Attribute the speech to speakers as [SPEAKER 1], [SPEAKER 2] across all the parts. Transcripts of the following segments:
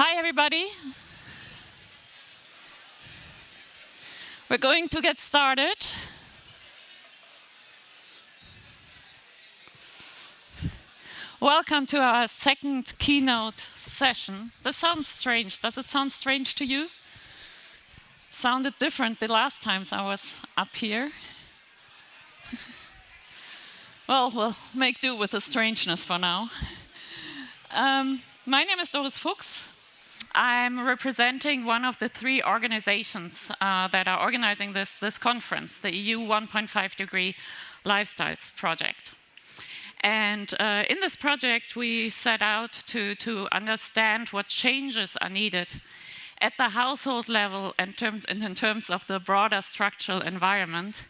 [SPEAKER 1] Hi, everybody. We're going to get started. Welcome to our second keynote session. This sounds strange. Does it sound strange to you? It sounded different the last times I was up here. Well, we'll make do with the strangeness for now. My name is Doris Fuchs. I'm representing one of the three organizations that are organizing this conference, the EU 1.5 degree Lifestyles Project. And in this project, we set out to understand what changes are needed at the household level in terms of the broader structural environment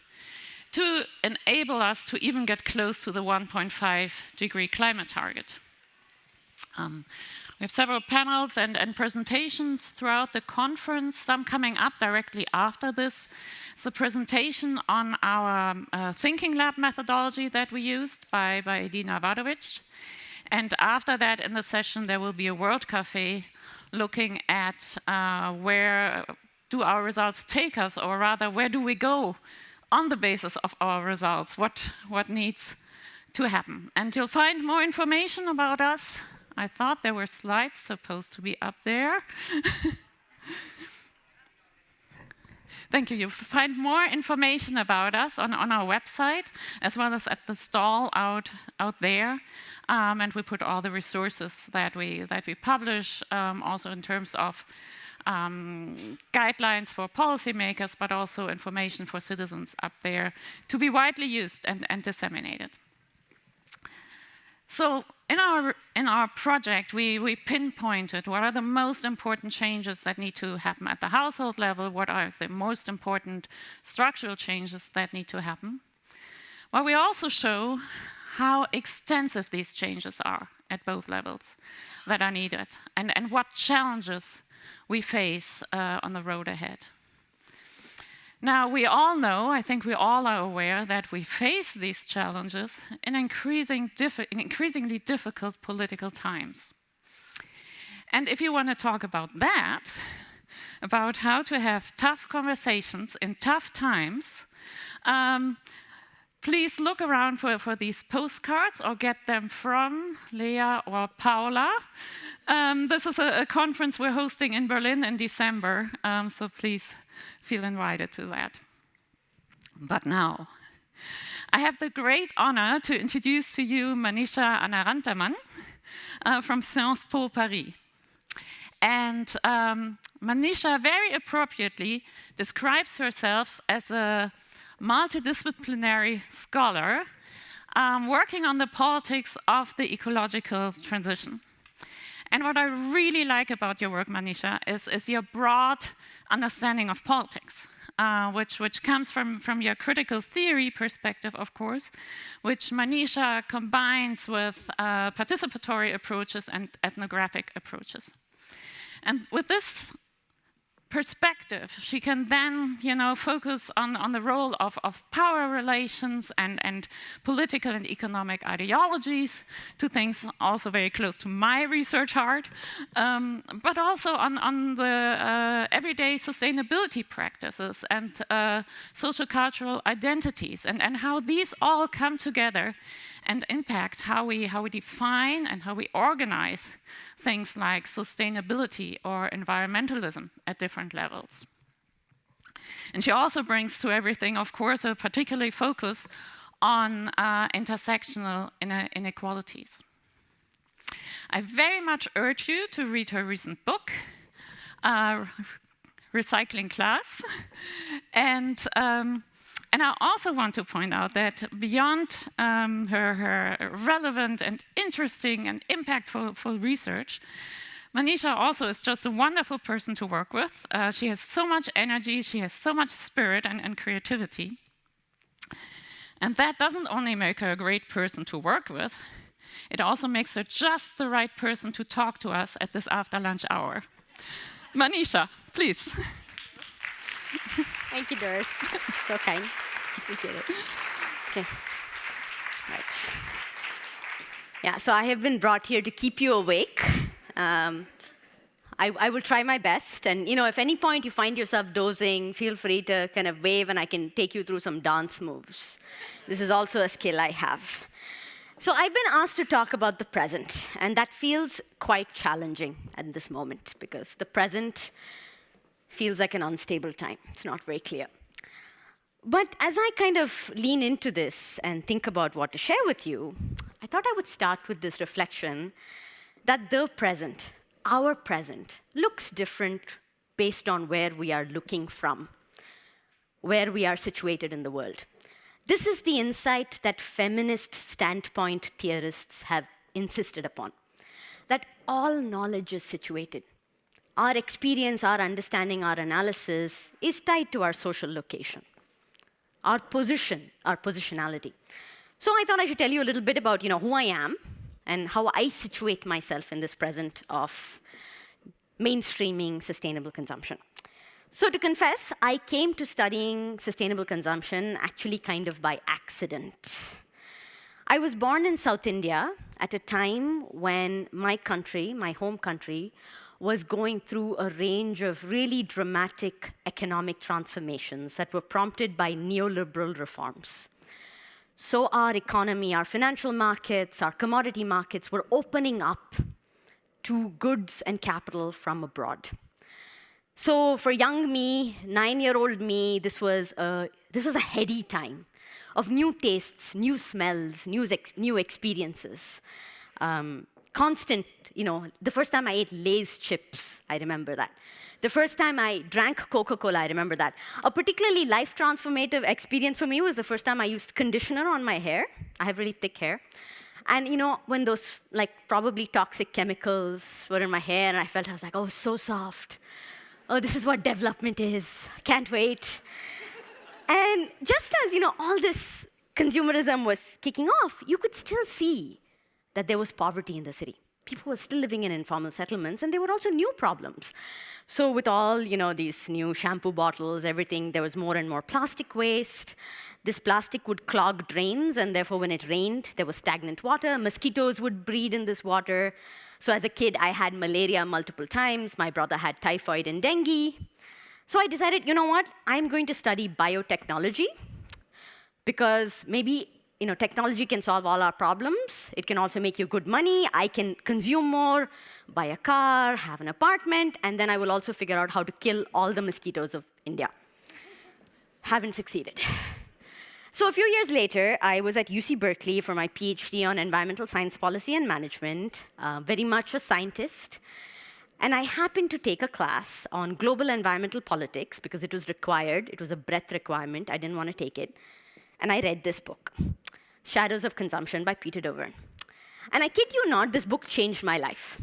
[SPEAKER 1] to enable us to even get close to the 1.5 degree climate target. We have several panels and presentations throughout the conference, some coming up directly after this. It's a presentation on our thinking lab methodology that we used by Edina Vadovic. And after that, in the session, there will be a World Café looking at where do our results take us, or rather, where do we go on the basis of our results? What needs to happen? And you'll find more information about us. I thought there were slides supposed to be up there. Thank you. You'll find more information about us on our website, as well as at the stall out there. And we put all the resources that we publish, also in terms of guidelines for policymakers, but also information for citizens up there to be widely used and disseminated. So in our project, we pinpointed what are the most important changes that need to happen at the household level, what are the most important structural changes that need to happen. Well, we also show how extensive these changes are at both levels that are needed, and what challenges we face on the road ahead. Now, we all know, I think we all are aware, that we face these challenges in increasingly difficult political times. And if you want to talk about that, about how to have tough conversations in tough times, please look around for these postcards or get them from Lea or Paula. This is a conference we're hosting in Berlin in December, so please feel invited to that. But now, I have the great honor to introduce to you Manisha Anantharaman from Sciences Po Paris. And Manisha very appropriately describes herself as a multidisciplinary scholar working on the politics of the ecological transition. And what I really like about your work, Manisha, is your broad understanding of politics, which comes from your critical theory perspective, of course, which Manisha combines with participatory approaches and ethnographic approaches. And with this perspective, she can then, focus on the role of power relations and political and economic ideologies, to things also very close to my research heart, but also on the everyday sustainability practices and social cultural identities, and how these all come together and impact how we define and how we organize things like sustainability or environmentalism at different levels. And she also brings to everything, of course, a particular focus on intersectional inequalities. I very much urge you to read her recent book, Recycling Class. And I also want to point out that beyond her relevant and interesting and impactful research, Manisha also is just a wonderful person to work with. She has so much energy, she has so much spirit and creativity. And that doesn't only make her a great person to work with, it also makes her just the right person to talk to us at this after-lunch hour. Manisha, please.
[SPEAKER 2] Thank you, Doris. So kind. Appreciate it. Okay. Right. Yeah, so I have been brought here to keep you awake. I will try my best. And if any point you find yourself dozing, feel free to kind of wave and I can take you through some dance moves. This is also a skill I have. So I've been asked to talk about the present, and that feels quite challenging at this moment because the present feels like an unstable time. It's not very clear. But as I kind of lean into this and think about what to share with you, I thought I would start with this reflection that the present, our present, looks different based on where we are looking from, where we are situated in the world. This is the insight that feminist standpoint theorists have insisted upon, that all knowledge is situated. Our experience, our understanding, our analysis is tied to our social location, our position, our positionality. So I thought I should tell you a little bit about who I am and how I situate myself in this present of mainstreaming sustainable consumption. So to confess, I came to studying sustainable consumption actually kind of by accident. I was born in South India at a time when my country, my home country, was going through a range of really dramatic economic transformations that were prompted by neoliberal reforms. So our economy, our financial markets, our commodity markets were opening up to goods and capital from abroad. So for young me, 9-year-old me, this was a heady time of new tastes, new smells, new experiences. Constant, the first time I ate Lay's chips, I remember that. The first time I drank Coca-Cola, I remember that. A particularly life-transformative experience for me was the first time I used conditioner on my hair. I have really thick hair. And when those probably toxic chemicals were in my hair, and I was like, oh, so soft. Oh, this is what development is. Can't wait. And just as all this consumerism was kicking off, you could still see that there was poverty in the city. People were still living in informal settlements, and there were also new problems. So with all these new shampoo bottles, everything, there was more and more plastic waste. This plastic would clog drains, and therefore when it rained, there was stagnant water. Mosquitoes would breed in this water. So as a kid, I had malaria multiple times. My brother had typhoid and dengue. So I decided, what? I'm going to study biotechnology because maybe technology can solve all our problems. It can also make you good money. I can consume more, buy a car, have an apartment, and then I will also figure out how to kill all the mosquitoes of India. Haven't succeeded. So a few years later, I was at UC Berkeley for my PhD on environmental science policy and management, very much a scientist. And I happened to take a class on global environmental politics because it was required. It was a breadth requirement. I didn't want to take it. And I read this book, Shadows of Consumption by Peter Dover. And I kid you not, this book changed my life.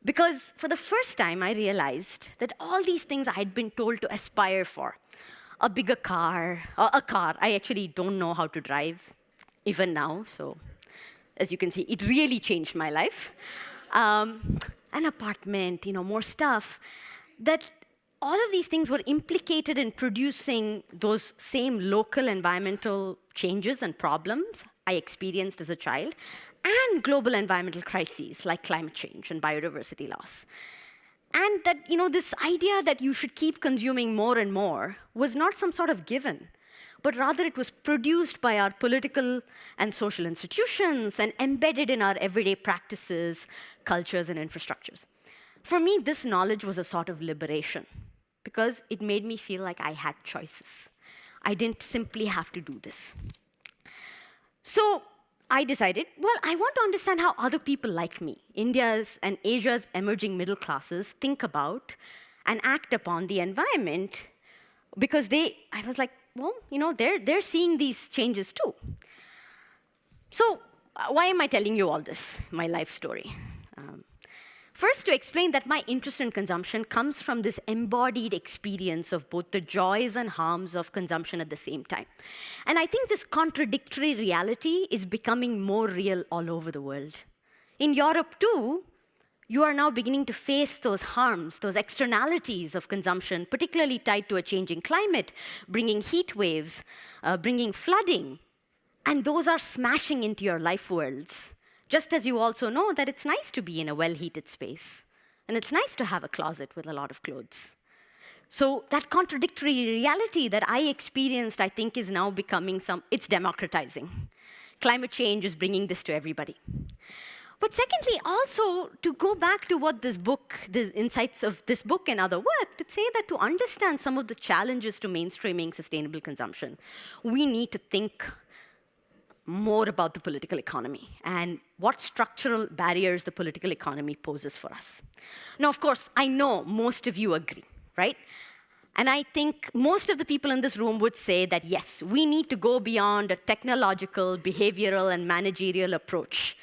[SPEAKER 2] Because for the first time, I realized that all these things I had been told to aspire for, a bigger car, a car. I actually don't know how to drive, even now. So as you can see, it really changed my life. An apartment, more stuff. That all of these things were implicated in producing those same local environmental changes and problems I experienced as a child, and global environmental crises like climate change and biodiversity loss. And that, this idea that you should keep consuming more and more was not some sort of given, but rather it was produced by our political and social institutions and embedded in our everyday practices, cultures, and infrastructures. For me, this knowledge was a sort of liberation because it made me feel like I had choices. I didn't simply have to do this. So I decided, well, I want to understand how other people like me, India's and Asia's emerging middle classes, think about and act upon the environment because I was like, well, they're seeing these changes too. So why am I telling you all this, my life story? First, to explain that my interest in consumption comes from this embodied experience of both the joys and harms of consumption at the same time. And I think this contradictory reality is becoming more real all over the world. In Europe, too, you are now beginning to face those harms, those externalities of consumption, particularly tied to a changing climate, bringing heat waves, bringing flooding. And those are smashing into your life worlds. Just as you also know that it's nice to be in a well-heated space. and it's nice to have a closet with a lot of clothes. So that contradictory reality that I experienced, I think, is now becoming it's democratizing. Climate change is bringing this to everybody. But secondly, also, to go back to what this book, the insights of this book and other work, to say that to understand some of the challenges to mainstreaming sustainable consumption, we need to think more about the political economy and what structural barriers the political economy poses for us. Now, of course, I know most of you agree, right? And I think most of the people in this room would say that, yes, we need to go beyond a technological, behavioral, and managerial approach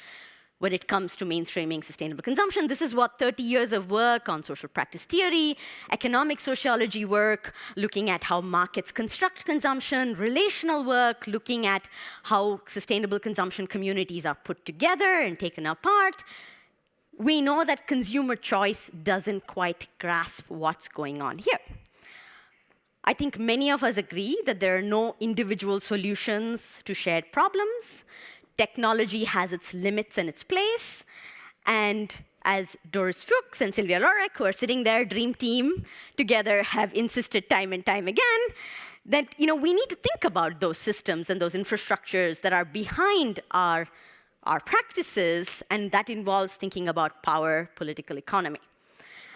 [SPEAKER 2] when it comes to mainstreaming sustainable consumption. This is what 30 years of work on social practice theory, economic sociology work, looking at how markets construct consumption, relational work, looking at how sustainable consumption communities are put together and taken apart. We know that consumer choice doesn't quite grasp what's going on here. I think many of us agree that there are no individual solutions to shared problems. Technology has its limits and its place. And as Doris Fuchs and Sylvia Lorek, who are sitting there, dream team, together have insisted time and time again, that we need to think about those systems and those infrastructures that are behind our practices, and that involves thinking about power, political economy.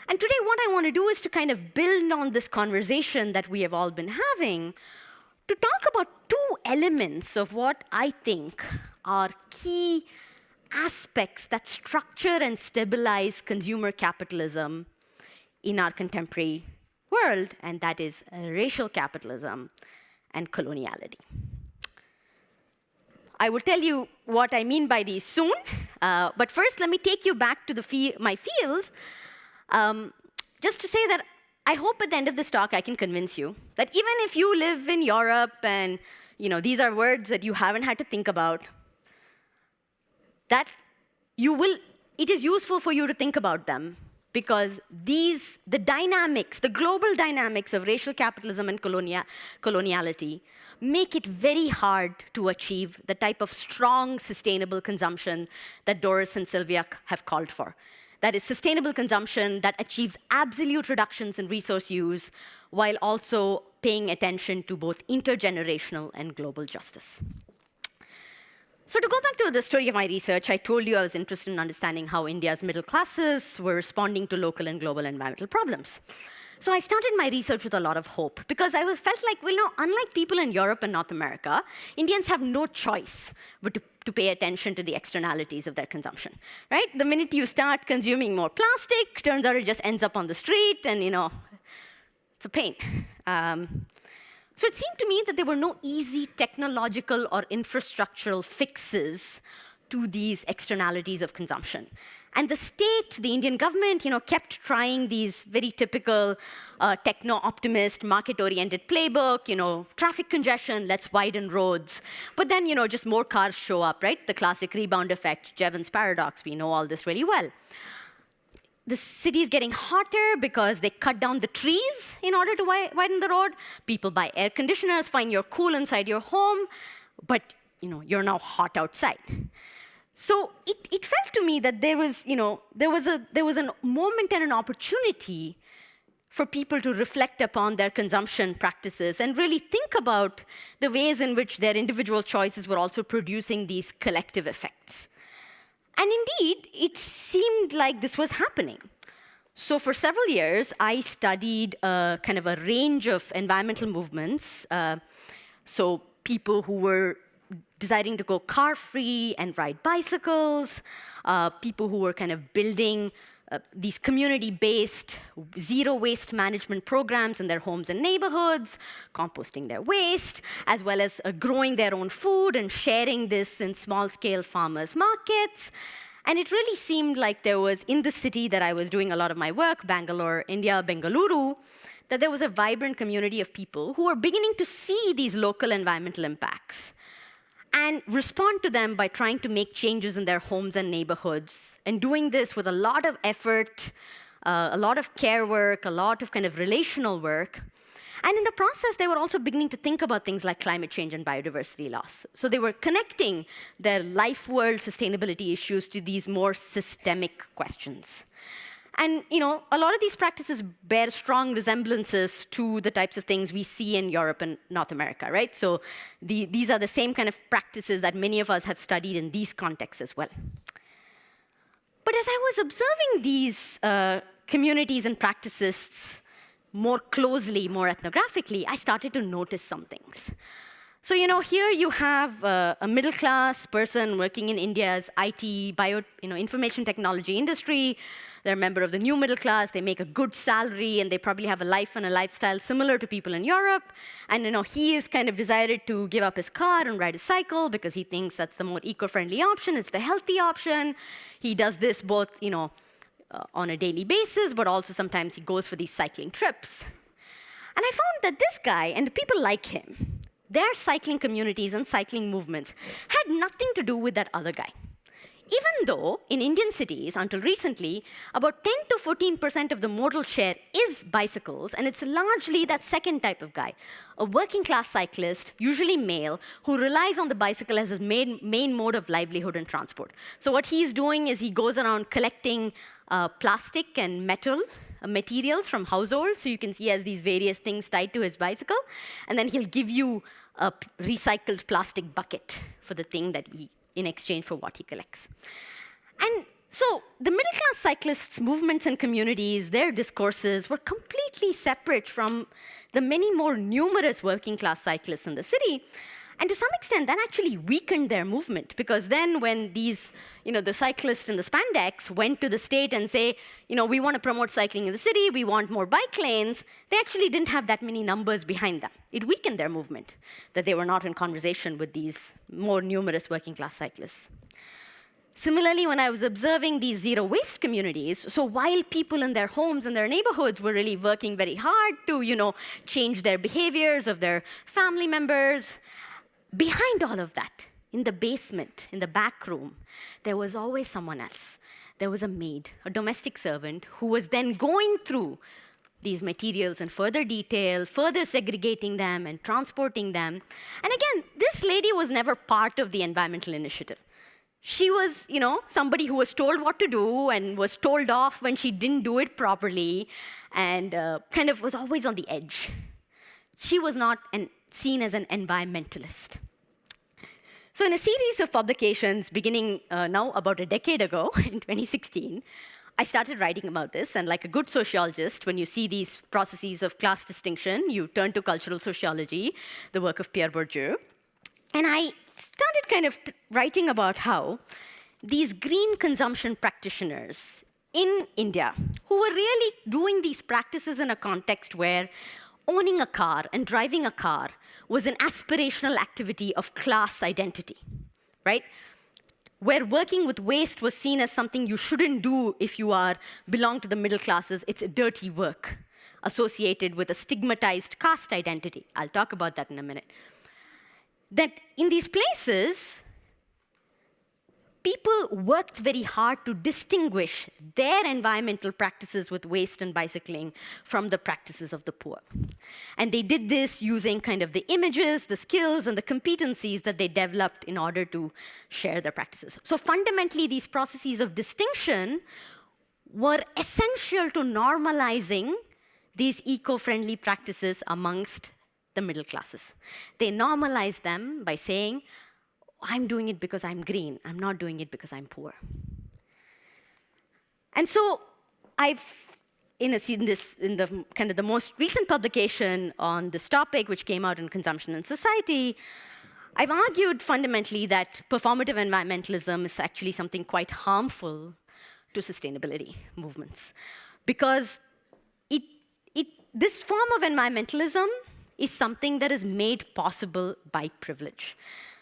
[SPEAKER 2] And today, what I want to do is to kind of build on this conversation that we have all been having to talk about two elements of what I think are key aspects that structure and stabilize consumer capitalism in our contemporary world, and that is racial capitalism and coloniality. I will tell you what I mean by these soon, but first let me take you back to my field, just to say that I hope at the end of this talk I can convince you that even if you live in Europe and these are words that you haven't had to think about, that it is useful for you to think about them, because the dynamics, the global dynamics of racial capitalism and coloniality make it very hard to achieve the type of strong, sustainable consumption that Doris and Sylvia have called for. That is sustainable consumption that achieves absolute reductions in resource use while also paying attention to both intergenerational and global justice. So to go back to the story of my research, I told you I was interested in understanding how India's middle classes were responding to local and global environmental problems. So I started my research with a lot of hope, because I felt like, unlike people in Europe and North America, Indians have no choice but to pay attention to the externalities of their consumption, right? The minute you start consuming more plastic, turns out it just ends up on the street, and it's a pain. So it seemed to me that there were no easy technological or infrastructural fixes to these externalities of consumption. And the state, the Indian government, kept trying these very typical techno-optimist, market-oriented playbook, traffic congestion, let's widen roads. But then, just more cars show up, right? The classic rebound effect, Jevons paradox, we know all this really well. The city is getting hotter because they cut down the trees in order to widen the road. People buy air conditioners, find you're cool inside your home, but you're now hot outside. So it felt to me that there was a moment and an opportunity for people to reflect upon their consumption practices and really think about the ways in which their individual choices were also producing these collective effects. And indeed, it seemed like this was happening. So for several years, I studied kind of a range of environmental movements. So people who were deciding to go car-free and ride bicycles, people who were kind of building these community-based zero-waste management programs in their homes and neighborhoods, composting their waste, as well as growing their own food and sharing this in small-scale farmers' markets. And it really seemed like there was, in the city that I was doing a lot of my work, Bangalore, India, Bengaluru, that there was a vibrant community of people who were beginning to see these local environmental impacts and respond to them by trying to make changes in their homes and neighborhoods, and doing this with a lot of effort, a lot of care work, a lot of kind of relational work. And in the process, they were also beginning to think about things like climate change and biodiversity loss. So they were connecting their life world sustainability issues to these more systemic questions. And a lot of these practices bear strong resemblances to the types of things we see in Europe and North America, right? So these are the same kind of practices that many of us have studied in these contexts as well. But as I was observing these communities and practices more closely, more ethnographically, I started to notice some things. So here you have a middle-class person working in India's IT, information technology industry. They're a member of the new middle class. They make a good salary, and they probably have a life and a lifestyle similar to people in Europe. And he is kind of decided to give up his car and ride a cycle because he thinks that's the more eco-friendly option. It's the healthy option. He does this both, on a daily basis, but also sometimes he goes for these cycling trips. And I found that this guy and the people like him, their cycling communities and cycling movements had nothing to do with that other guy. Even though in Indian cities, until recently, about 10 to 14% of the modal share is bicycles, and it's largely that second type of guy, a working class cyclist, usually male, who relies on the bicycle as his main mode of livelihood and transport. So what he's doing is he goes around collecting plastic and metal materials from households. So you can see he has these various things tied to his bicycle, and then he'll give you a recycled plastic bucket for the thing that in exchange for what he collects. And so the middle-class cyclists' movements and communities, their discourses were completely separate from the many more numerous working-class cyclists in the city. And to some extent, that actually weakened their movement, because then when these, the cyclists in the spandex went to the state and say, we want to promote cycling in the city, we want more bike lanes, they actually didn't have that many numbers behind them. It weakened their movement, that they were not in conversation with these more numerous working-class cyclists. Similarly, when I was observing these zero-waste communities, so while people in their homes and their neighborhoods were really working very hard to, change their behaviors of their family members, behind all of that, in the basement, in the back room, there was always someone else. There was a maid, a domestic servant, who was then going through these materials in further detail, further segregating them and transporting them. And again, this lady was never part of the environmental initiative. She was, somebody who was told what to do and was told off when she didn't do it properly, and kind of was always on the edge. She was not seen as an environmentalist. So in a series of publications beginning now about a decade ago, in 2016, I started writing about this. And like a good sociologist, when you see these processes of class distinction, you turn to cultural sociology, the work of Pierre Bourdieu. And I started kind of writing about how these green consumption practitioners in India, who were really doing these practices in a context where owning a car and driving a car was an aspirational activity of class identity, right? Where working with waste was seen as something you shouldn't do if you belong to the middle classes. It's a dirty work associated with a stigmatized caste identity. I'll talk about that in a minute. That in these places, people worked very hard to distinguish their environmental practices with waste and bicycling from the practices of the poor. And they did this using kind of the images, the skills, and the competencies that they developed in order to share their practices. So fundamentally, these processes of distinction were essential to normalizing these eco-friendly practices amongst the middle classes. They normalized them by saying, I'm doing it because I'm green. I'm not doing it because I'm poor. And so in the kind of the most recent publication on this topic, which came out in Consumption and Society, I've argued fundamentally that performative environmentalism is actually something quite harmful to sustainability movements, because this form of environmentalism is something that is made possible by privilege.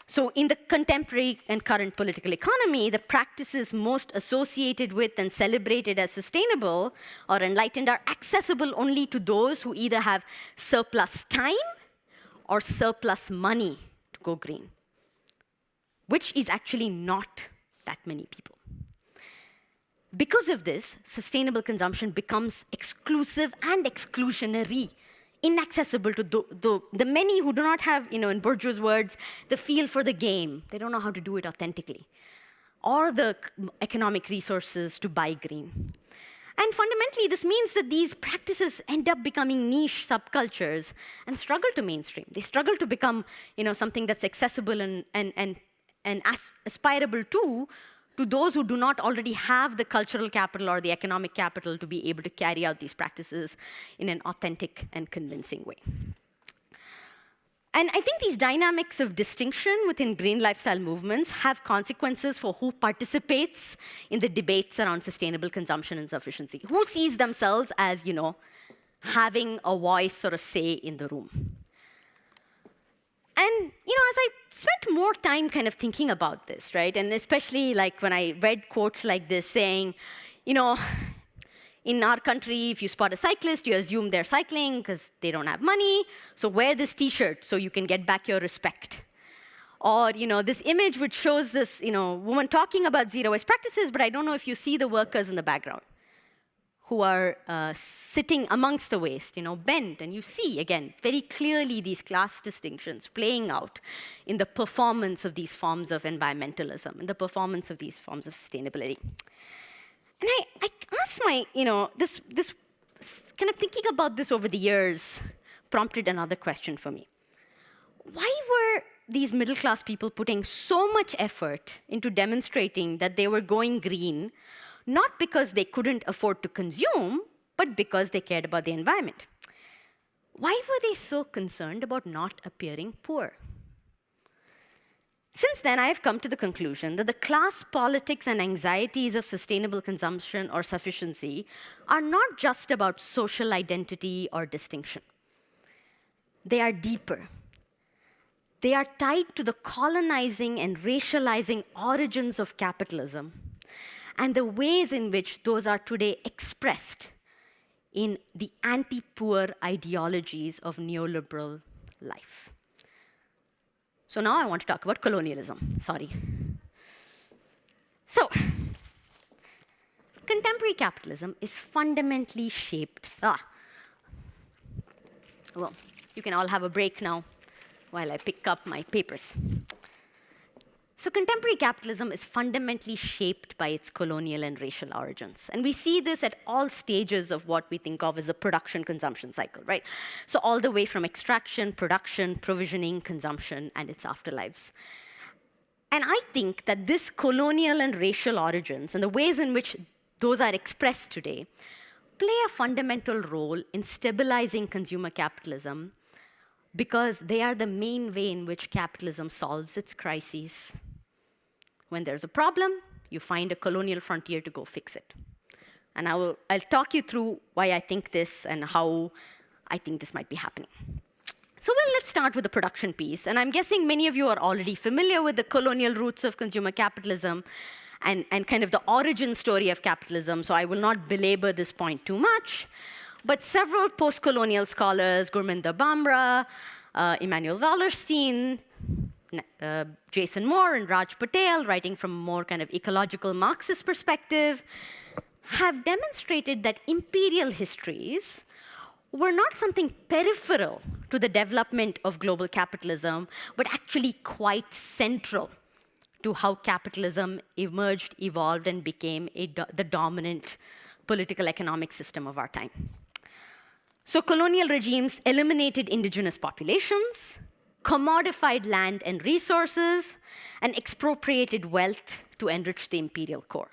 [SPEAKER 2] So in the contemporary and current political economy, the practices most associated with and celebrated as sustainable or enlightened are accessible only to those who either have surplus time or surplus money to go green, which is actually not that many people. Because of this, sustainable consumption becomes exclusive and exclusionary, inaccessible to the many who do not have, in Bourdieu's words, the feel for the game. They don't know how to do it authentically, or the economic resources to buy green. And fundamentally, this means that these practices end up becoming niche subcultures and struggle to mainstream. They struggle to become, something that's accessible and aspirable to those who do not already have the cultural capital or the economic capital to be able to carry out these practices in an authentic and convincing way. And I think these dynamics of distinction within green lifestyle movements have consequences for who participates in the debates around sustainable consumption and sufficiency, who sees themselves as, having a voice or a say in the room. And, as I spent more time kind of thinking about this, right, and especially like when I read quotes like this saying, in our country, if you spot a cyclist, you assume they're cycling because they don't have money, so wear this T-shirt so you can get back your respect. Or, this image which shows this, woman talking about zero-waste practices, but I don't know if you see the workers in the background who are sitting amongst the waste, bent, and you see, again, very clearly these class distinctions playing out in the performance of these forms of environmentalism, in the performance of these forms of sustainability. And I asked this kind of thinking about this over the years prompted another question for me. Why were these middle-class people putting so much effort into demonstrating that they were going green, not because they couldn't afford to consume, but because they cared about the environment? Why were they so concerned about not appearing poor? Since then, I have come to the conclusion that the class politics and anxieties of sustainable consumption or sufficiency are not just about social identity or distinction. They are deeper. They are tied to the colonizing and racializing origins of capitalism and the ways in which those are today expressed in the anti-poor ideologies of neoliberal life. So now I want to talk about colonialism. Sorry. So, contemporary capitalism is fundamentally shaped. Well, you can all have a break now while I pick up my papers. So contemporary capitalism is fundamentally shaped by its colonial and racial origins. And we see this at all stages of what we think of as the production-consumption cycle, right? So all the way from extraction, production, provisioning, consumption, and its afterlives. And I think that this colonial and racial origins and the ways in which those are expressed today play a fundamental role in stabilizing consumer capitalism because they are the main way in which capitalism solves its crises. When there's a problem, you find a colonial frontier to go fix it. And I'll talk you through why I think this and how I think this might be happening. So let's start with the production piece. And I'm guessing many of you are already familiar with the colonial roots of consumer capitalism and kind of the origin story of capitalism, so I will not belabor this point too much. But several post-colonial scholars, Gurminder Bhamra, Immanuel Wallerstein, Jason Moore and Raj Patel, writing from a more kind of ecological Marxist perspective, have demonstrated that imperial histories were not something peripheral to the development of global capitalism, but actually quite central to how capitalism emerged, evolved, and became the dominant political economic system of our time. So colonial regimes eliminated indigenous populations, commodified land and resources, and expropriated wealth to enrich the imperial core.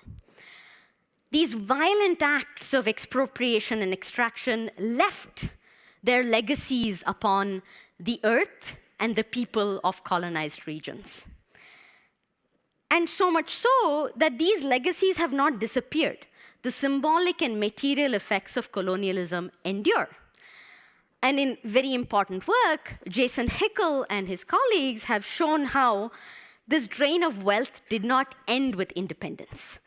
[SPEAKER 2] These violent acts of expropriation and extraction left their legacies upon the earth and the people of colonized regions. And so much so that these legacies have not disappeared. The symbolic and material effects of colonialism endure. And in very important work, Jason Hickel and his colleagues have shown how this drain of wealth did not end with independence.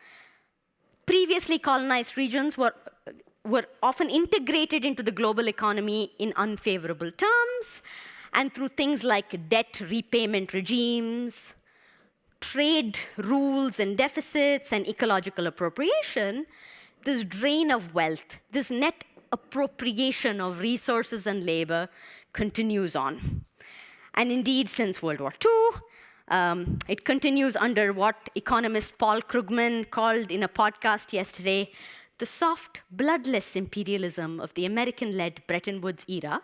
[SPEAKER 2] Previously colonized regions were often integrated into the global economy in unfavorable terms, and through things like debt repayment regimes, trade rules and deficits, and ecological appropriation, this drain of wealth, this net appropriation of resources and labor continues on. And indeed, since World War II, it continues under what economist Paul Krugman called in a podcast yesterday, the soft, bloodless imperialism of the American-led Bretton Woods era,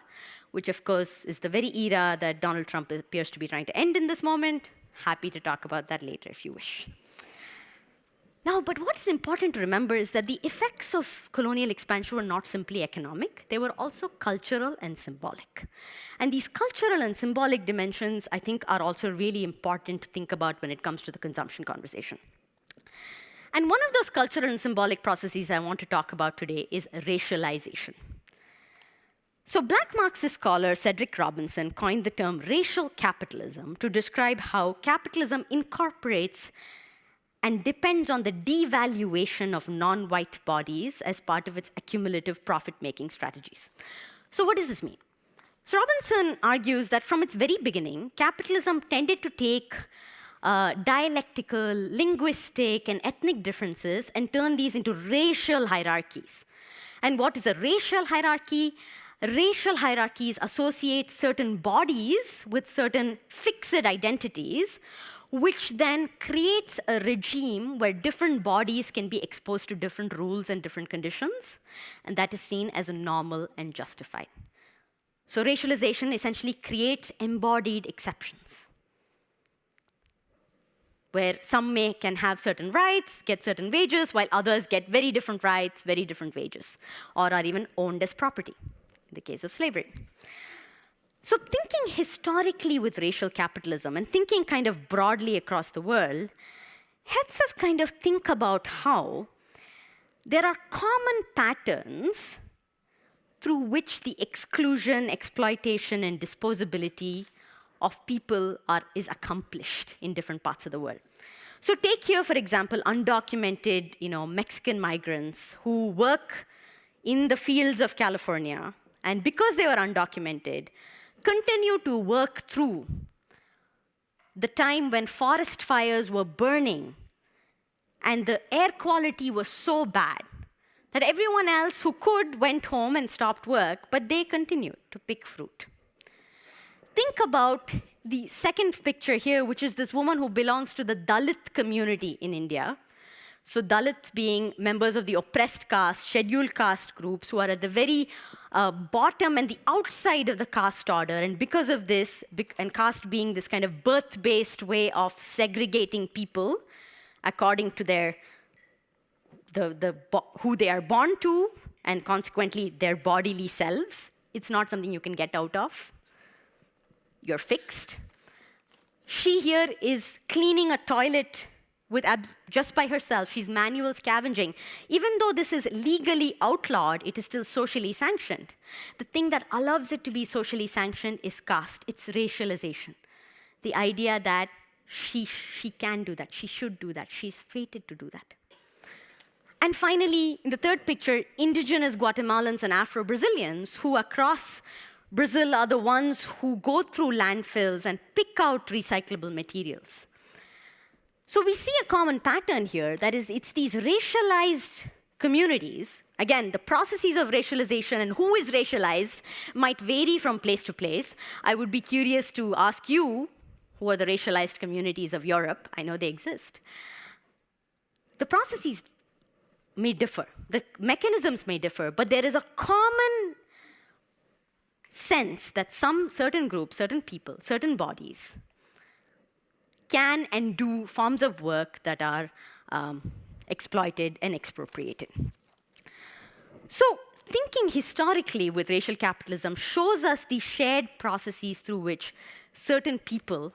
[SPEAKER 2] which of course is the very era that Donald Trump appears to be trying to end in this moment. Happy to talk about that later if you wish. Now, but what is important to remember is that the effects of colonial expansion were not simply economic, they were also cultural and symbolic. And these cultural and symbolic dimensions, I think, are also really important to think about when it comes to the consumption conversation. And one of those cultural and symbolic processes I want to talk about today is racialization. So Black Marxist scholar Cedric Robinson coined the term racial capitalism to describe how capitalism incorporates and depends on the devaluation of non-white bodies as part of its accumulative profit-making strategies. So what does this mean? So Robinson argues that from its very beginning, capitalism tended to take dialectical, linguistic, and ethnic differences and turn these into racial hierarchies. And what is a racial hierarchy? Racial hierarchies associate certain bodies with certain fixed identities, which then creates a regime where different bodies can be exposed to different rules and different conditions, and that is seen as normal and justified. So racialization essentially creates embodied exceptions, where some can have certain rights, get certain wages, while others get very different rights, very different wages, or are even owned as property, in the case of slavery. So thinking historically with racial capitalism and thinking kind of broadly across the world helps us kind of think about how there are common patterns through which the exclusion, exploitation, and disposability of people is accomplished in different parts of the world. So take here, for example, undocumented Mexican migrants who work in the fields of California, and because they were undocumented, continue to work through the time when forest fires were burning and the air quality was so bad that everyone else who could went home and stopped work, but they continued to pick fruit. Think about the second picture here, which is this woman who belongs to the Dalit community in India. So Dalits being members of the oppressed caste, scheduled caste groups who are at the very bottom and the outside of the caste order. And because of this, and caste being this kind of birth-based way of segregating people according to who they are born to, and consequently their bodily selves, it's not something you can get out of. You're fixed. She here is cleaning a toilet just by herself. She's manual scavenging. Even though this is legally outlawed, it is still socially sanctioned. The thing that allows it to be socially sanctioned is caste. It's racialization. The idea that she can do that, she should do that, she's fated to do that. And finally, in the third picture, indigenous Guatemalans and Afro-Brazilians who across Brazil are the ones who go through landfills and pick out recyclable materials. So we see a common pattern here, that is, it's these racialized communities. Again, the processes of racialization and who is racialized might vary from place to place. I would be curious to ask you, who are the racialized communities of Europe? I know they exist. The processes may differ, the mechanisms may differ, but there is a common sense that some certain groups, certain people, certain bodies can and do forms of work that are exploited and expropriated. So thinking historically with racial capitalism shows us the shared processes through which certain people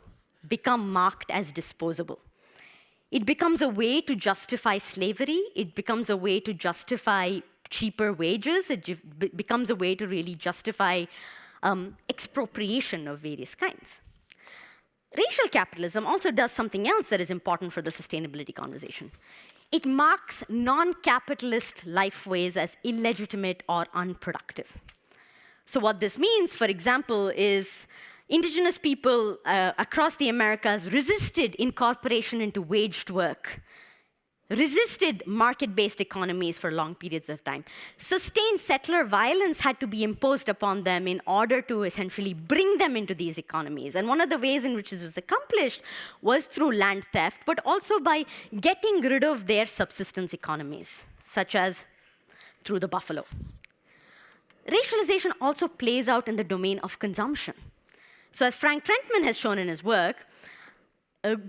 [SPEAKER 2] become marked as disposable. It becomes a way to justify slavery. It becomes a way to justify cheaper wages. It becomes a way to really justify expropriation of various kinds. Racial capitalism also does something else that is important for the sustainability conversation. It marks non-capitalist lifeways as illegitimate or unproductive. So what this means, for example, is indigenous people across the Americas resisted incorporation into waged work, resisted market-based economies for long periods of time. Sustained settler violence had to be imposed upon them in order to essentially bring them into these economies. And one of the ways in which this was accomplished was through land theft, but also by getting rid of their subsistence economies, such as through the buffalo. Racialization also plays out in the domain of consumption. So as Frank Trentman has shown in his work,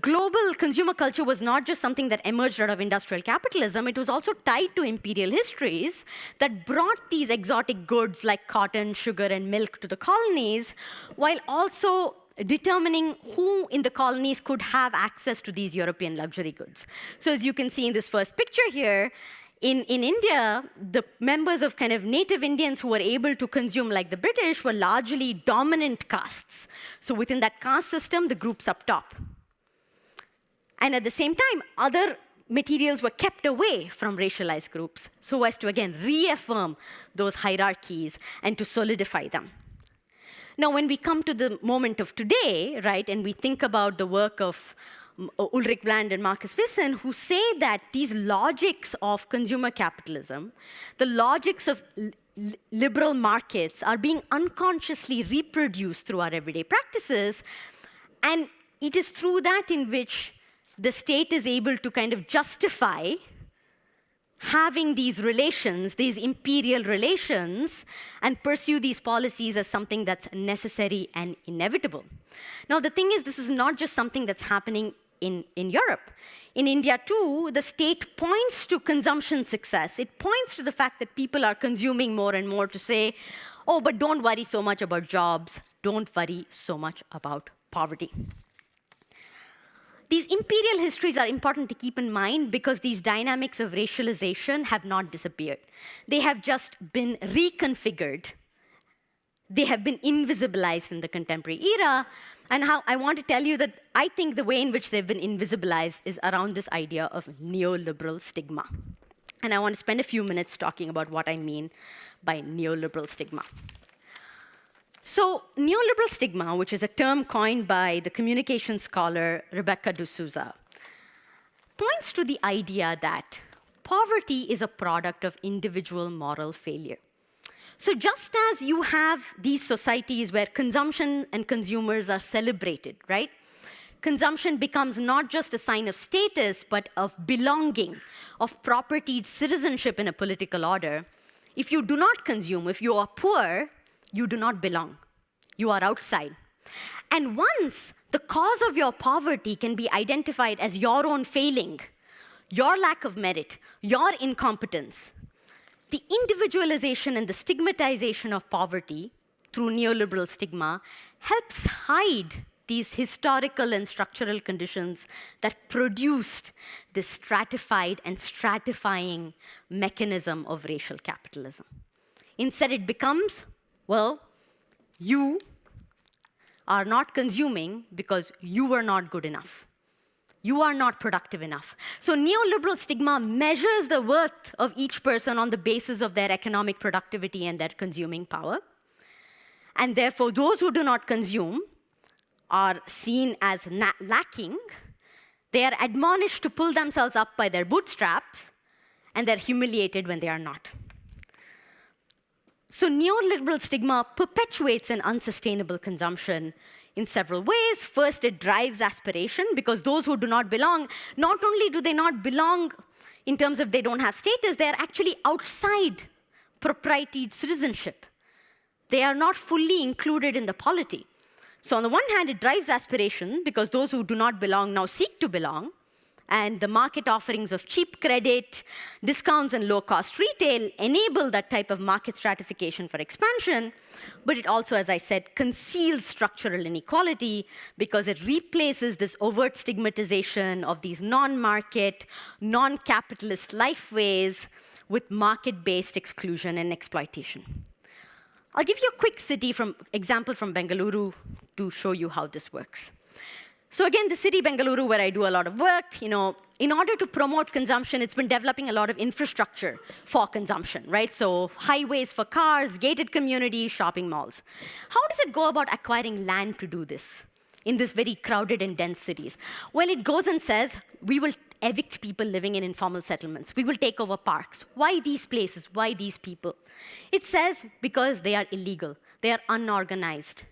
[SPEAKER 2] global consumer culture was not just something that emerged out of industrial capitalism, it was also tied to imperial histories that brought these exotic goods like cotton, sugar, and milk to the colonies, while also determining who in the colonies could have access to these European luxury goods. So as you can see in this first picture here, in India, the members of kind of native Indians who were able to consume like the British were largely dominant castes. So within that caste system, the groups up top. And at the same time, other materials were kept away from racialized groups so as to, again, reaffirm those hierarchies and to solidify them. Now, when we come to the moment of today, right, and we think about the work of Ulrich Bland and Marcus Wissen, who say that these logics of consumer capitalism, the logics of liberal markets are being unconsciously reproduced through our everyday practices, and it is through that in which the state is able to kind of justify having these relations, these imperial relations, and pursue these policies as something that's necessary and inevitable. Now, the thing is, this is not just something that's happening in Europe. In India, too, the state points to consumption success. It points to the fact that people are consuming more and more to say, oh, but don't worry so much about jobs. Don't worry so much about poverty. These imperial histories are important to keep in mind because these dynamics of racialization have not disappeared. They have just been reconfigured. They have been invisibilized in the contemporary era. And how I want to tell you that I think the way in which they've been invisibilized is around this idea of neoliberal stigma. And I want to spend a few minutes talking about what I mean by neoliberal stigma. So neoliberal stigma, which is a term coined by the communication scholar Rebecca D'Souza, points to the idea that poverty is a product of individual moral failure. So just as you have these societies where consumption and consumers are celebrated, right? Consumption becomes not just a sign of status, but of belonging, of propertied citizenship in a political order. If you do not consume, if you are poor, you do not belong. You are outside. And once the cause of your poverty can be identified as your own failing, your lack of merit, your incompetence, the individualization and the stigmatization of poverty through neoliberal stigma helps hide these historical and structural conditions that produced this stratified and stratifying mechanism of racial capitalism. Instead, it becomes, well, you are not consuming because you were not good enough. You are not productive enough. So neoliberal stigma measures the worth of each person on the basis of their economic productivity and their consuming power. And therefore, those who do not consume are seen as lacking. They are admonished to pull themselves up by their bootstraps, and they're humiliated when they are not. So neoliberal stigma perpetuates an unsustainable consumption in several ways. First, it drives aspiration, because those who do not belong, not only do they not belong in terms of they don't have status, they are actually outside proprietary citizenship. They are not fully included in the polity. So on the one hand, it drives aspiration, because those who do not belong now seek to belong. And the market offerings of cheap credit, discounts, and low-cost retail enable that type of market stratification for expansion. But it also, as I said, conceals structural inequality, because it replaces this overt stigmatization of these non-market, non-capitalist lifeways with market-based exclusion and exploitation. I'll give you a quick example from Bengaluru to show you how this works. So again, the city Bengaluru, where I do a lot of work, in order to promote consumption, it's been developing a lot of infrastructure for consumption, right? So highways for cars, gated communities, shopping malls. How does it go about acquiring land to do this in this very crowded and dense cities? Well, it goes and says, we will evict people living in informal settlements. We will take over parks. Why these places? Why these people? It says because they are illegal. They are unorganized.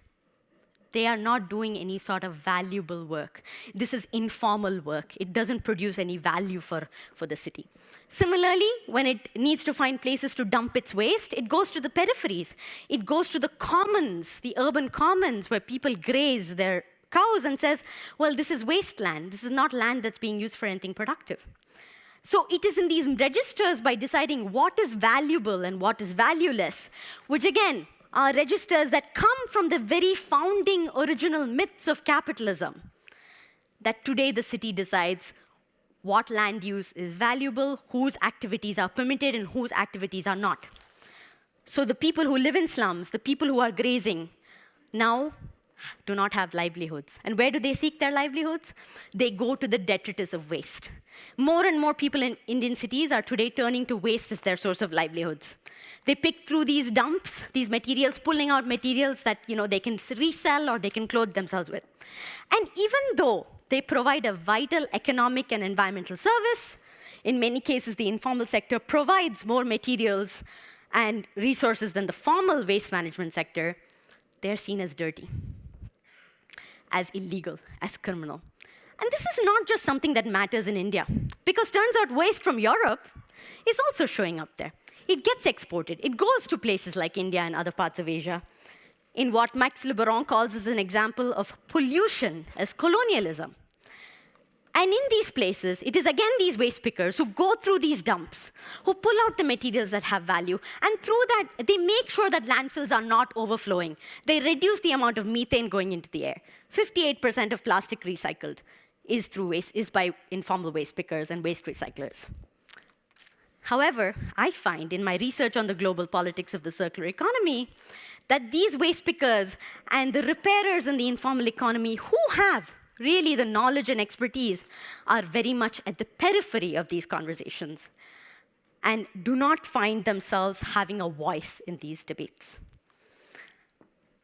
[SPEAKER 2] they are not doing any sort of valuable work. This is informal work. It doesn't produce any value for the city. Similarly, when it needs to find places to dump its waste, it goes to the peripheries. It goes to the commons, the urban commons, where people graze their cows and says, well, this is wasteland. This is not land that's being used for anything productive. So it is in these registers, by deciding what is valuable and what is valueless, which again are registers that come from the very founding original myths of capitalism, that today the city decides what land use is valuable, whose activities are permitted and whose activities are not. So the people who live in slums, the people who are grazing, now do not have livelihoods. And where do they seek their livelihoods? They go to the detritus of waste. More and more people in Indian cities are today turning to waste as their source of livelihoods. They pick through these dumps, these materials, pulling out materials that they can resell or they can clothe themselves with. And even though they provide a vital economic and environmental service, in many cases the informal sector provides more materials and resources than the formal waste management sector, they're seen as dirty, as illegal, as criminal. And this is not just something that matters in India, because turns out waste from Europe is also showing up there. It gets exported. It goes to places like India and other parts of Asia in what Max Le Baron calls as an example of pollution as colonialism. And in these places, it is again these waste pickers who go through these dumps, who pull out the materials that have value, and through that, they make sure that landfills are not overflowing. They reduce the amount of methane going into the air. 58% of plastic recycled is by informal waste pickers and waste recyclers. However, I find in my research on the global politics of the circular economy that these waste pickers and the repairers in the informal economy who have really the knowledge and expertise are very much at the periphery of these conversations and do not find themselves having a voice in these debates.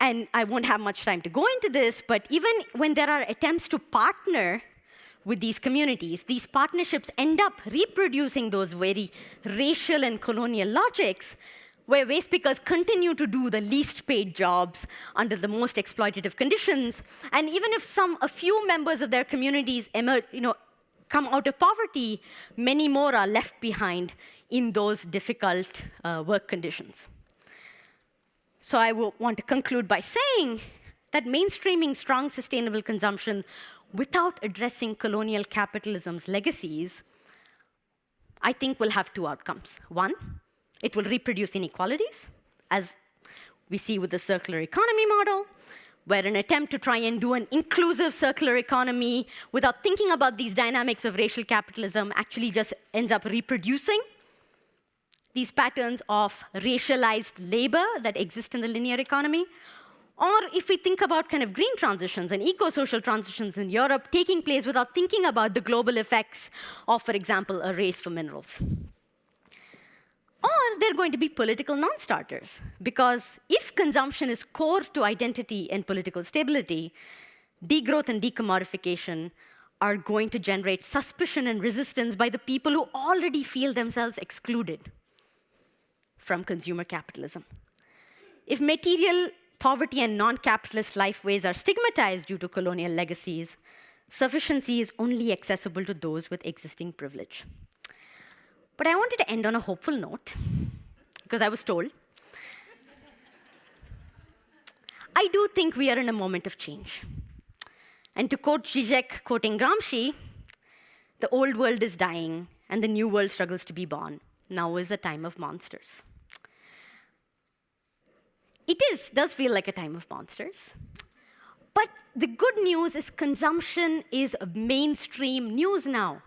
[SPEAKER 2] And I won't have much time to go into this, but even when there are attempts to partner with these communities, these partnerships end up reproducing those very racial and colonial logics, where waste pickers continue to do the least paid jobs under the most exploitative conditions. And even if a few members of their communities come out of poverty, many more are left behind in those difficult work conditions. So I want to conclude by saying that mainstreaming strong sustainable consumption without addressing colonial capitalism's legacies, I think will have two outcomes. One, it will reproduce inequalities, as we see with the circular economy model, where an attempt to try and do an inclusive circular economy without thinking about these dynamics of racial capitalism actually just ends up reproducing these patterns of racialized labor that exist in the linear economy. Or if we think about kind of green transitions and eco-social transitions in Europe taking place without thinking about the global effects of, for example, a race for minerals. Or they're going to be political non-starters, because if consumption is core to identity and political stability, degrowth and decommodification are going to generate suspicion and resistance by the people who already feel themselves excluded from consumer capitalism. If material poverty and non-capitalist lifeways are stigmatized due to colonial legacies, sufficiency is only accessible to those with existing privilege. But I wanted to end on a hopeful note, because I was told. I do think we are in a moment of change. And to quote Zizek quoting Gramsci, the old world is dying and the new world struggles to be born. Now is the time of monsters. It does feel like a time of monsters. But the good news is consumption is mainstream news now.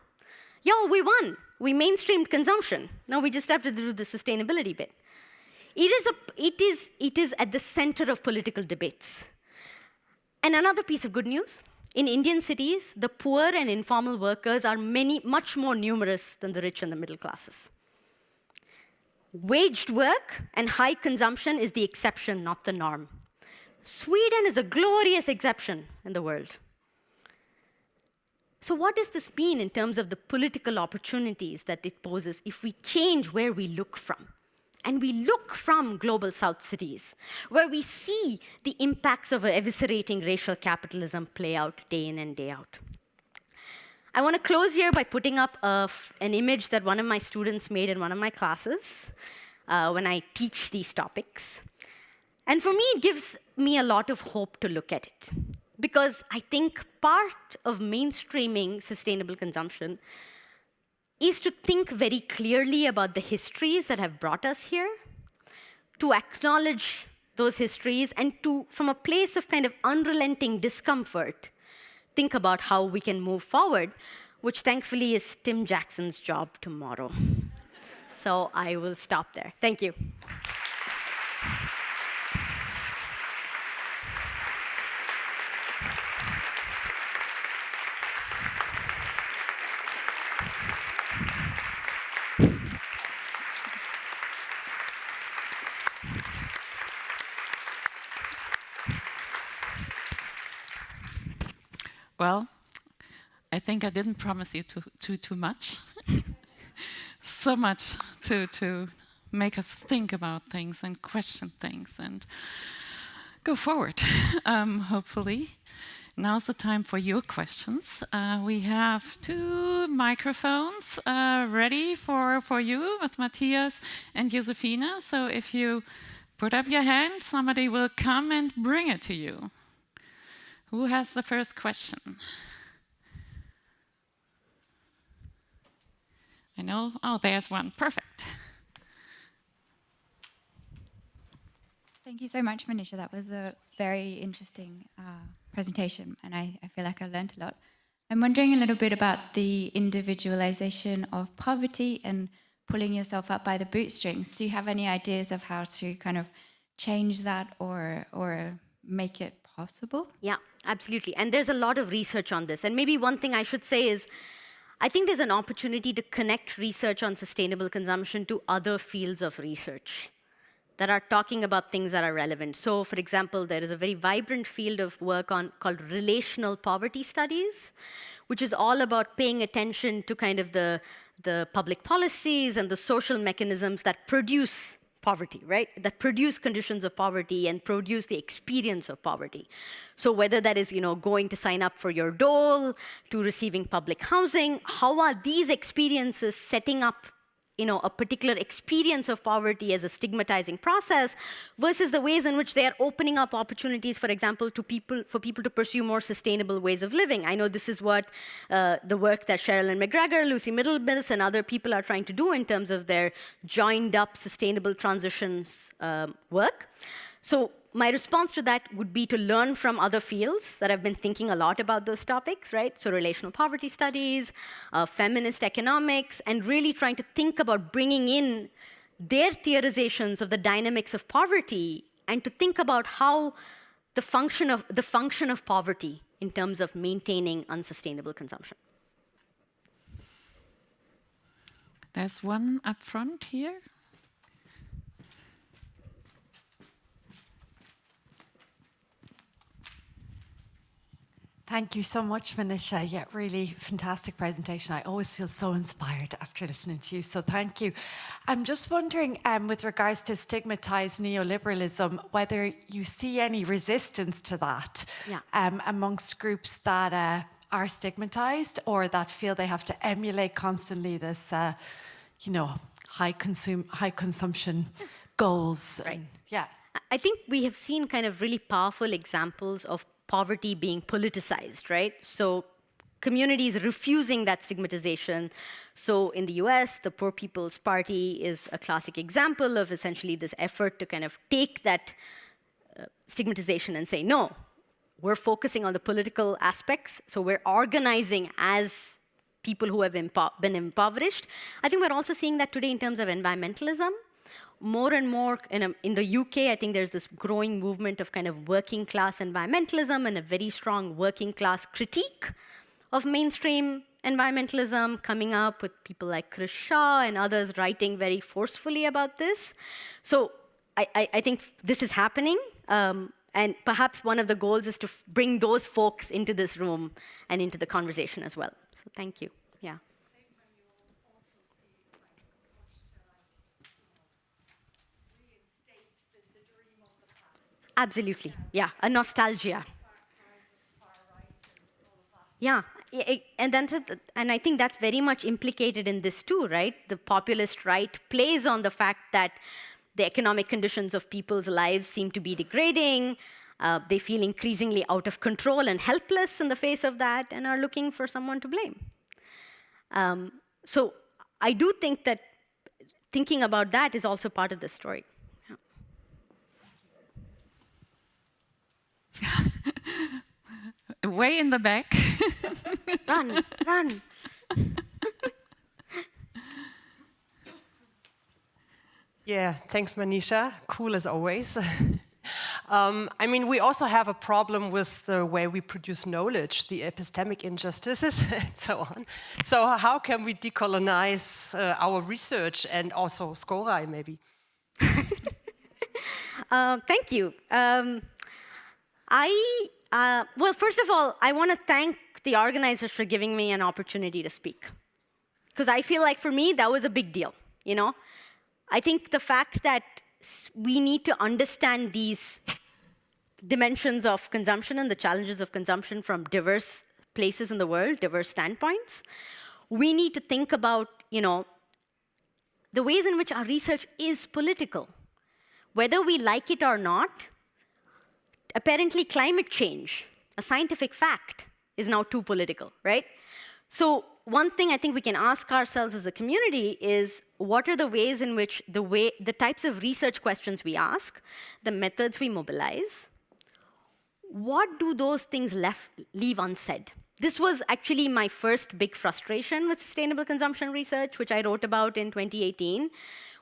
[SPEAKER 2] Yo, we won. We mainstreamed consumption. Now we just have to do the sustainability bit. It is at the center of political debates. And another piece of good news, in Indian cities, the poor and informal workers are much more numerous than the rich and the middle classes. Waged work and high consumption is the exception, not the norm. Sweden is a glorious exception in the world. So what does this mean in terms of the political opportunities that it poses if we change where we look from? and we look from global south cities, where we see the impacts of eviscerating racial capitalism play out day in and day out. I want to close here by putting up an image that one of my students made in one of my classes when I teach these topics. And for me, it gives me a lot of hope to look at it. Because I think part of mainstreaming sustainable consumption is to think very clearly about the histories that have brought us here, to acknowledge those histories, and to, from a place of kind of unrelenting discomfort, think about how we can move forward, which thankfully is Tim Jackson's job tomorrow. So I will stop there. Thank you.
[SPEAKER 1] Well, I think I didn't promise you too much. So much to make us think about things and question things and go forward, hopefully. Now's the time for your questions. We have 2 microphones ready for you with Matthias and Josefina. So if you put up your hand, somebody will come and bring it to you. Who has the first question? I know, oh, there's one, perfect.
[SPEAKER 3] Thank you so much, Manisha. That was a very interesting presentation, and I feel like I learned a lot. I'm wondering a little bit about the individualization of poverty and pulling yourself up by the bootstrings. Do you have any ideas of how to kind of change that or make it possible?
[SPEAKER 2] Yeah, absolutely. And there's a lot of research on this. And maybe one thing I should say is, I think there's an opportunity to connect research on sustainable consumption to other fields of research that are talking about things that are relevant. So, for example, there is a very vibrant field of work called relational poverty studies, which is all about paying attention to kind of the public policies and the social mechanisms that produce poverty, right? That produce conditions of poverty and produce the experience of poverty. So whether that is, going to sign up for your dole, to receiving public housing, how are these experiences setting up a particular experience of poverty as a stigmatizing process versus the ways in which they are opening up opportunities, for example, for people to pursue more sustainable ways of living. I know this is what the work that Sherilyn McGregor, Lucy Middlemis, and other people are trying to do in terms of their joined up sustainable transitions work. So my response to that would be to learn from other fields that have been thinking a lot about those topics, right? So relational poverty studies, feminist economics, and really trying to think about bringing in their theorizations of the dynamics of poverty and to think about how the function of poverty in terms of maintaining unsustainable consumption.
[SPEAKER 1] There's one up front here.
[SPEAKER 4] Thank you so much, Manisha. Yeah, really fantastic presentation. I always feel so inspired after listening to you, so thank you. I'm just wondering, with regards to stigmatized neoliberalism, whether you see any resistance to that amongst groups that are stigmatized or that feel they have to emulate constantly this, high consumption goals.
[SPEAKER 2] Right.
[SPEAKER 4] And, yeah.
[SPEAKER 2] I think we have seen kind of really powerful examples of poverty being politicized, right? So communities refusing that stigmatization. So in the US, the Poor People's Party is a classic example of essentially this effort to kind of take that stigmatization and say, no, we're focusing on the political aspects. So we're organizing as people who have been impoverished. I think we're also seeing that today in terms of environmentalism. More and more, in the UK, I think there's this growing movement of kind of working class environmentalism and a very strong working class critique of mainstream environmentalism coming up with people like Chris Shaw and others writing very forcefully about this. So I think this is happening. And perhaps one of the goals is to bring those folks into this room and into the conversation as well. So thank you. Yeah. Absolutely, yeah, a nostalgia. Yeah, and I think that's very much implicated in this too, right? The populist right plays on the fact that the economic conditions of people's lives seem to be degrading. They feel increasingly out of control and helpless in the face of that and are looking for someone to blame. So I do think that thinking about that is also part of the story.
[SPEAKER 1] Way in the back.
[SPEAKER 2] Run, run.
[SPEAKER 5] Yeah, thanks, Manisha. Cool as always. I mean, we also have a problem with the way we produce knowledge, the epistemic injustices, and so on. So how can we decolonize our research and also SCORAI, maybe?
[SPEAKER 2] Thank you. Well, first of all, I want to thank the organizers for giving me an opportunity to speak. Because I feel like for me, that was a big deal, you know? I think the fact that we need to understand these dimensions of consumption and the challenges of consumption from diverse places in the world, diverse standpoints, we need to think about, you know, the ways in which our research is political. Whether we like it or not, apparently climate change, a scientific fact, is now too political, right? So one thing I think we can ask ourselves as a community is, what are the ways in which the types of research questions we ask, the methods we mobilize, what do those things leave unsaid? This was actually my first big frustration with sustainable consumption research, which I wrote about in 2018,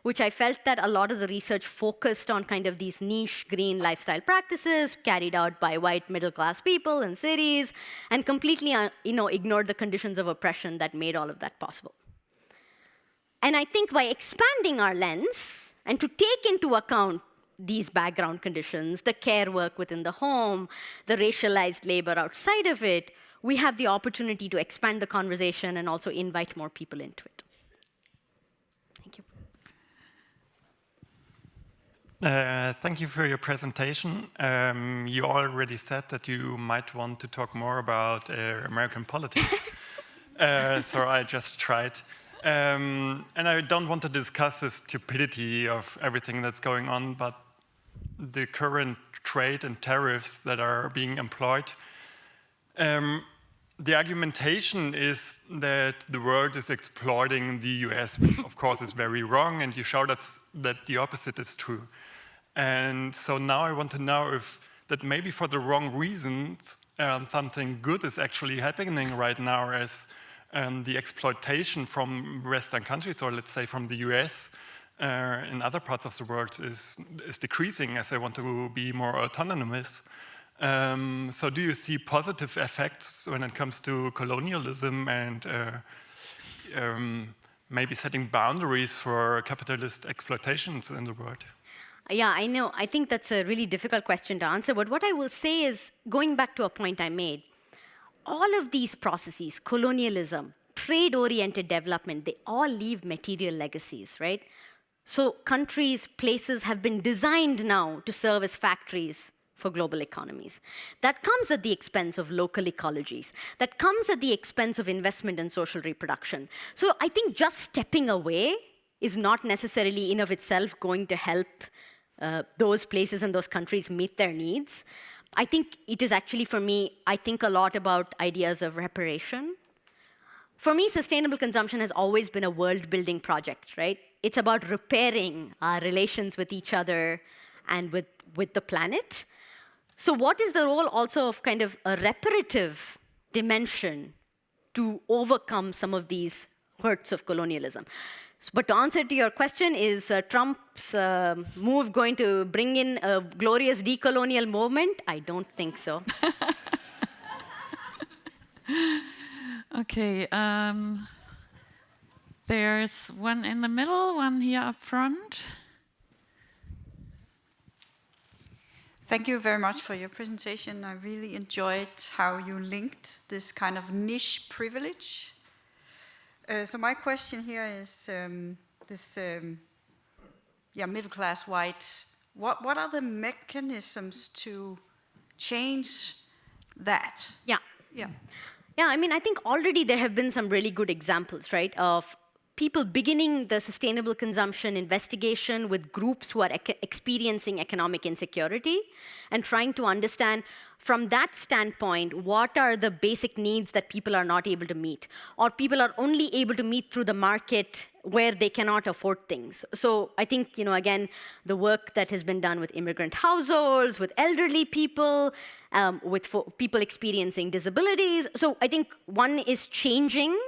[SPEAKER 2] which I felt that a lot of the research focused on kind of these niche green lifestyle practices carried out by white middle-class people in cities, and completely ignored the conditions of oppression that made all of that possible. And I think by expanding our lens and to take into account these background conditions, the care work within the home, the racialized labor outside of it, we have the opportunity to expand the conversation and also invite more people into it. Thank you.
[SPEAKER 6] Thank you for your presentation. You already said that you might want to talk more about American politics. So I just tried. And I don't want to discuss the stupidity of everything that's going on, but the current trade and tariffs that are being employed. The argumentation is that the world is exploiting the US, which of course is very wrong, and you showed us that the opposite is true. And so now I want to know if that maybe for the wrong reasons, something good is actually happening right now, as the exploitation from Western countries, or let's say from the US, in other parts of the world is decreasing as they want to be more autonomous. So do you see positive effects when it comes to colonialism and maybe setting boundaries for capitalist exploitations in the world?
[SPEAKER 2] Yeah, I know. I think that's a really difficult question to answer. But what I will say is, going back to a point I made, all of these processes, colonialism, trade-oriented development, they all leave material legacies, right? So countries, places have been designed now to serve as factories for global economies. That comes at the expense of local ecologies. That comes at the expense of investment in social reproduction. So I think just stepping away is not necessarily in of itself going to help those places and those countries meet their needs. I think it is actually, for me, I think a lot about ideas of reparation. For me, sustainable consumption has always been a world-building project, right? It's about repairing our relations with each other and with the planet. So what is the role also of kind of a reparative dimension to overcome some of these hurts of colonialism? But to answer to your question, is Trump's move going to bring in a glorious decolonial movement? I don't think so.
[SPEAKER 1] Okay, there's one in the middle, one here up front.
[SPEAKER 7] Thank you very much for your presentation. I really enjoyed how you linked this kind of niche privilege. So my question here is this middle-class white What are the mechanisms to change that?
[SPEAKER 2] Yeah.
[SPEAKER 7] Yeah.
[SPEAKER 2] Yeah, I mean, I think already there have been some really good examples, right, of people beginning the sustainable consumption investigation with groups who are experiencing economic insecurity and trying to understand from that standpoint, what are the basic needs that people are not able to meet, or people are only able to meet through the market where they cannot afford things. So I think, again, the work that has been done with immigrant households, with elderly people, with people experiencing disabilities. So I think one is changing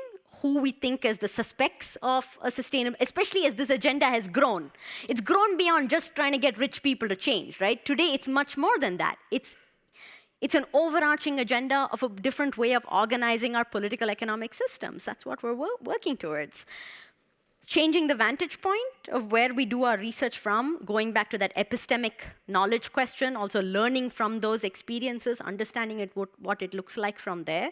[SPEAKER 2] who we think as the suspects of a sustainable, especially as this agenda has grown. It's grown beyond just trying to get rich people to change, right? Today, it's much more than that. It's an overarching agenda of a different way of organizing our political economic systems. That's what we're working towards. Changing the vantage point of where we do our research from, going back to that epistemic knowledge question, also learning from those experiences, understanding what it looks like from there.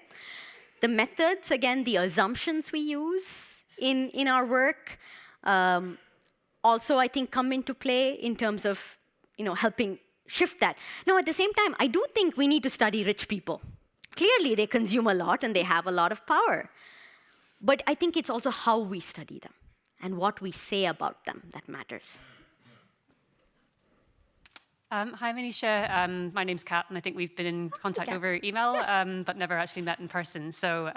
[SPEAKER 2] The methods, again, the assumptions we use in our work, also, I think, come into play in terms of helping shift that. Now, at the same time, I do think we need to study rich people. Clearly, they consume a lot and they have a lot of power. But I think it's also how we study them and what we say about them that matters.
[SPEAKER 8] Hi, Manisha. My name's Kat, and I think we've been in contact over email, yes. But never actually met in person. So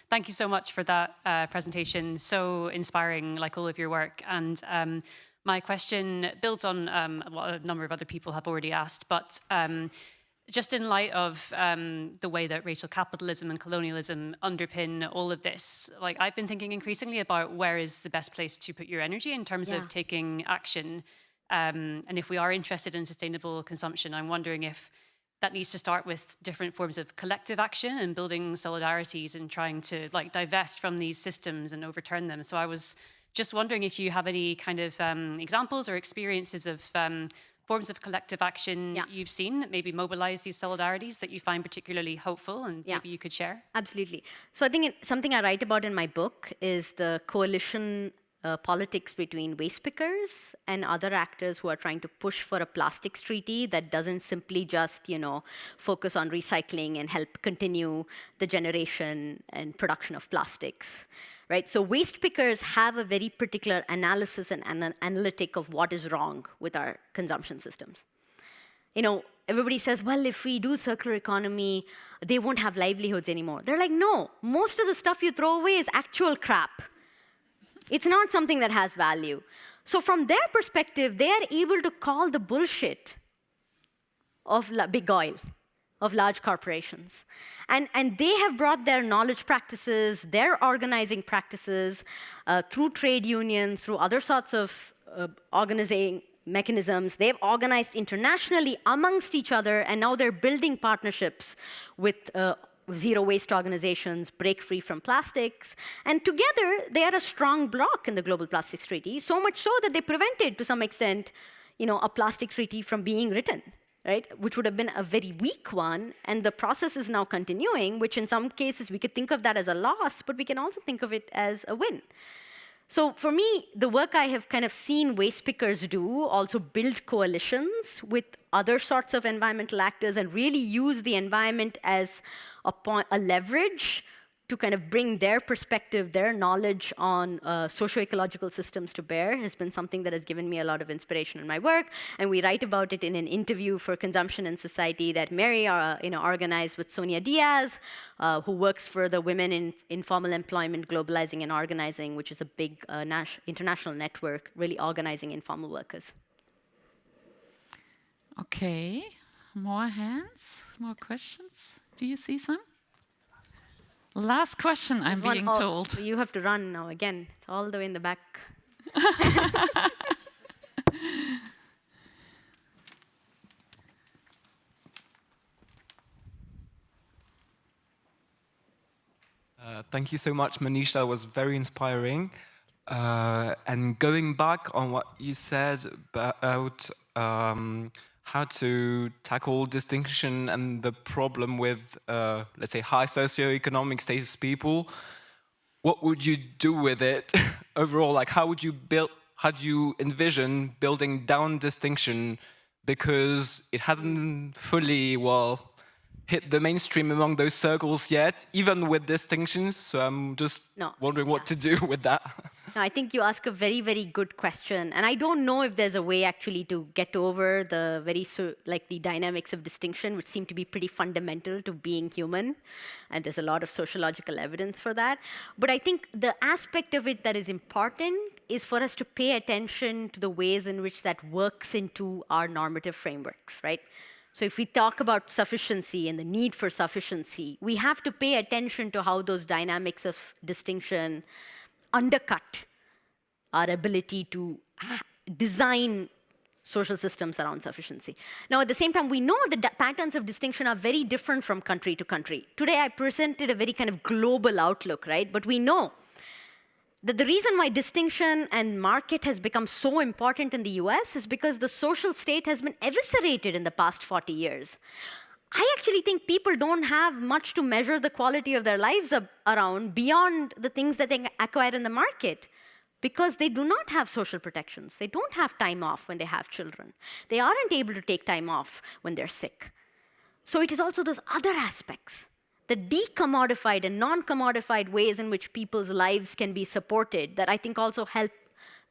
[SPEAKER 8] thank you so much for that presentation. So inspiring, like all of your work. And my question builds on what a number of other people have already asked, but just in light of the way that racial capitalism and colonialism underpin all of this, like I've been thinking increasingly about where is the best place to put your energy in terms of taking action. And if we are interested in sustainable consumption, I'm wondering if that needs to start with different forms of collective action and building solidarities and trying to divest from these systems and overturn them. So I was just wondering if you have any kind of examples or experiences of forms of collective action you've seen that maybe mobilize these solidarities that you find particularly hopeful and maybe you could share?
[SPEAKER 2] Absolutely. So I think something I write about in my book is the coalition politics between waste pickers and other actors who are trying to push for a plastics treaty that doesn't simply just, focus on recycling and help continue the generation and production of plastics. Right? So waste pickers have a very particular analysis and analytic of what is wrong with our consumption systems. Everybody says, well, if we do circular economy, they won't have livelihoods anymore. They're like, no, most of the stuff you throw away is actual crap. It's not something that has value. So from their perspective, they are able to call the bullshit of big oil, of large corporations. And they have brought their knowledge practices, their organizing practices, through trade unions, through other sorts of organizing mechanisms. They've organized internationally amongst each other, and now they're building partnerships with zero waste organizations, Break Free from Plastics. And together, they are a strong bloc in the Global Plastics Treaty, so much so that they prevented, to some extent, a plastic treaty from being written, right? Which would have been a very weak one. And the process is now continuing, which in some cases, we could think of that as a loss, but we can also think of it as a win. So for me, the work I have kind of seen waste pickers do, also build coalitions with other sorts of environmental actors and really use the environment as a leverage to kind of bring their perspective, their knowledge on socio-ecological systems to bear has been something that has given me a lot of inspiration in my work. And we write about it in an interview for Consumption and Society that Mary organized with Sonia Diaz, who works for the Women in Informal Employment Globalizing and Organizing, which is a big international network really organizing informal workers.
[SPEAKER 1] Okay, more hands, more questions? Do you see some? Last question, I'm being told.
[SPEAKER 2] You have to run now again. It's all the way in the back.
[SPEAKER 9] Thank you so much, Manisha. That was very inspiring. And going back on what you said about how to tackle distinction and the problem with, let's say, high socioeconomic status people, what would you do with it overall? Like, how would you build how do you envision building down distinction, because it hasn't fully, well, hit the mainstream among those circles yet, even with distinctions. So I'm just wondering what to do with that.
[SPEAKER 2] No, I think you ask a very, very good question. And I don't know if there's a way actually to get over the the dynamics of distinction, which seem to be pretty fundamental to being human. And there's a lot of sociological evidence for that. But I think the aspect of it that is important is for us to pay attention to the ways in which that works into our normative frameworks, right? So if we talk about sufficiency and the need for sufficiency, we have to pay attention to how those dynamics of distinction undercut our ability to design social systems around sufficiency. Now, at the same time, we know the patterns of distinction are very different from country to country. Today, I presented a very kind of global outlook, right? But we know that the reason why distinction and market has become so important in the US is because the social state has been eviscerated in the past 40 years. I actually think people don't have much to measure the quality of their lives around beyond the things that they acquire in the market, because they do not have social protections. They don't have time off when they have children. They aren't able to take time off when they're sick. So it is also those other aspects, the decommodified and non-commodified ways in which people's lives can be supported, that I think also help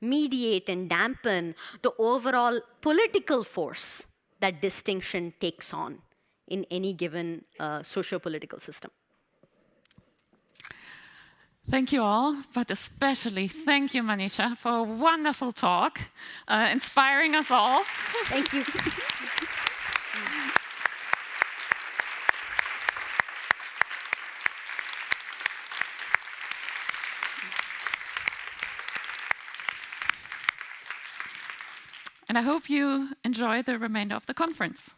[SPEAKER 2] mediate and dampen the overall political force that distinction takes on in any given socio-political system.
[SPEAKER 1] Thank you all, but especially thank you, Manisha, for a wonderful talk, inspiring us all.
[SPEAKER 2] Thank you.
[SPEAKER 1] And I hope you enjoy the remainder of the conference.